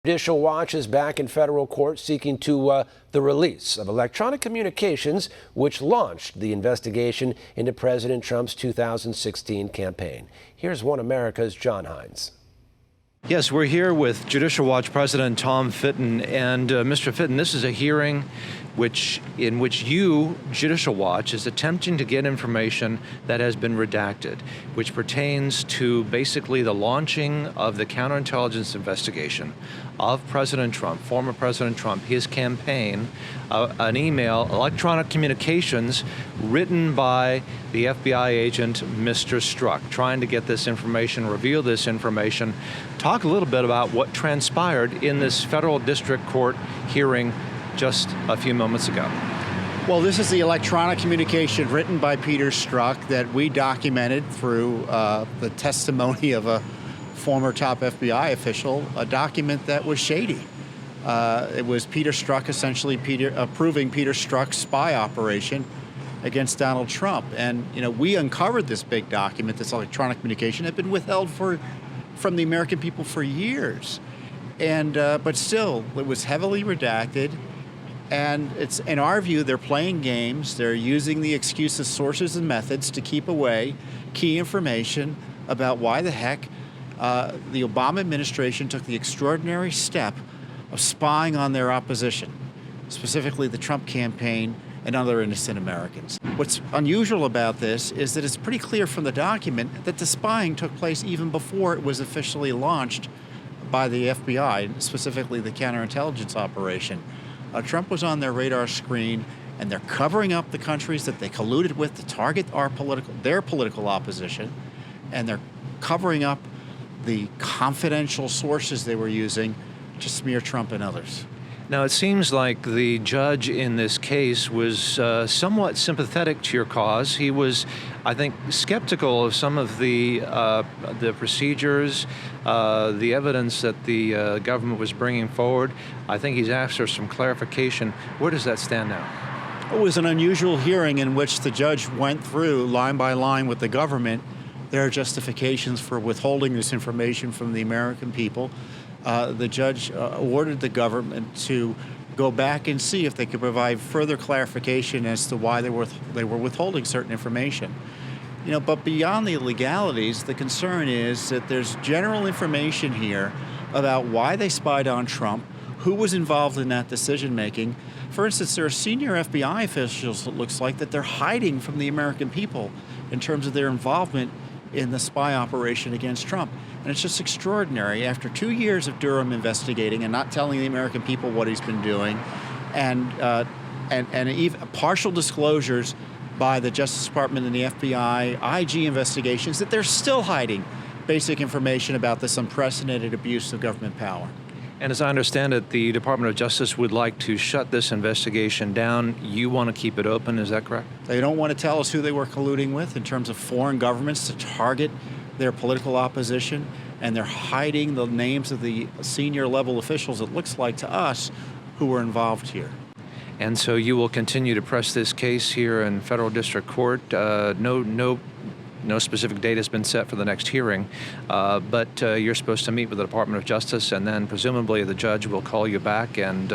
Judicial Watch is back in federal court seeking the release of electronic communications which launched the investigation into President Trump's 2016 campaign. Here's One America's John Hines. Yes, we're here with Judicial Watch President Tom Fitton. And Mr. Fitton, this is a hearing in which you, Judicial Watch, is attempting to get information that has been redacted, which pertains to basically the launching of the counterintelligence investigation of President Trump, former President Trump, his campaign, an email, electronic communications written by the FBI agent, Mr. Strzok, trying to get this information, reveal this information. Talk a little bit about what transpired in this federal district court hearing just a few moments ago. Well, this is the electronic communication written by Peter Strzok that we documented through the testimony of a former top FBI official, a document that was shady. It was Peter Strzok essentially approving Peter Strzok's spy operation against Donald Trump. And we uncovered this big document, this electronic communication had been withheld from the American people for years. And but still, it was heavily redacted. And it's, in our view, they're playing games. They're using the excuses, sources, and methods to keep away key information about why the heck the Obama administration took the extraordinary step of spying on their opposition, specifically the Trump campaign and other innocent Americans. What's unusual about this is that it's pretty clear from the document that the spying took place even before it was officially launched by the FBI, specifically the counterintelligence operation. Trump was on their radar screen, and they're covering up the countries that they colluded with to target their political opposition, and they're covering up the confidential sources they were using to smear Trump and others. Now, it seems like the judge in this case was somewhat sympathetic to your cause. He was, I think, skeptical of some of the procedures, the evidence that the government was bringing forward. I think he's asked for some clarification. Where does that stand now? It was an unusual hearing in which the judge went through line by line with the government their justifications for withholding this information from the American people. The judge ordered the government to go back and see if they could provide further clarification as to why they were withholding certain information. But beyond the legalities, the concern is that there's general information here about why they spied on Trump, who was involved in that decision making. For instance, there are senior FBI officials, it looks like, that they're hiding from the American people in terms of their involvement in the spy operation against Trump. And it's just extraordinary. After 2 years of Durham investigating and not telling the American people what he's been doing, and even partial disclosures by the Justice Department and the FBI, IG investigations, that they're still hiding basic information about this unprecedented abuse of government power. And as I understand it, the Department of Justice would like to shut this investigation down. You want to keep it open, is that correct? They don't want to tell us who they were colluding with in terms of foreign governments to target their political opposition, and they're hiding the names of the senior level officials, it looks like to us, who were involved here. And so you will continue to press this case here in federal district court. No specific date has been set for the next hearing, but you're supposed to meet with the Department of Justice, and then presumably the judge will call you back and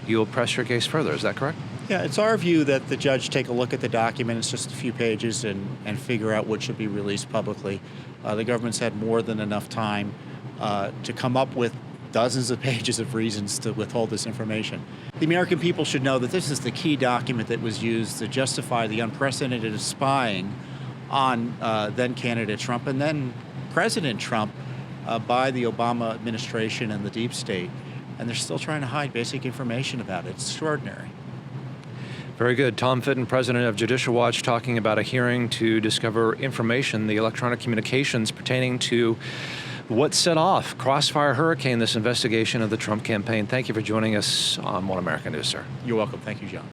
you'll press your case further. Is that correct? Yeah, it's our view that the judge take a look at the document, it's just a few pages, and figure out what should be released publicly. The government's had more than enough time to come up with dozens of pages of reasons to withhold this information. The American people should know that this is the key document that was used to justify the unprecedented spying on then candidate Trump and then President Trump by the Obama administration and the deep state. And they're still trying to hide basic information about it. It's extraordinary. Very good. Tom Fitton, president of Judicial Watch, talking about a hearing to discover information, the electronic communications pertaining to what set off Crossfire Hurricane, this investigation of the Trump campaign. Thank you for joining us on One American News, sir. You're welcome. Thank you, John.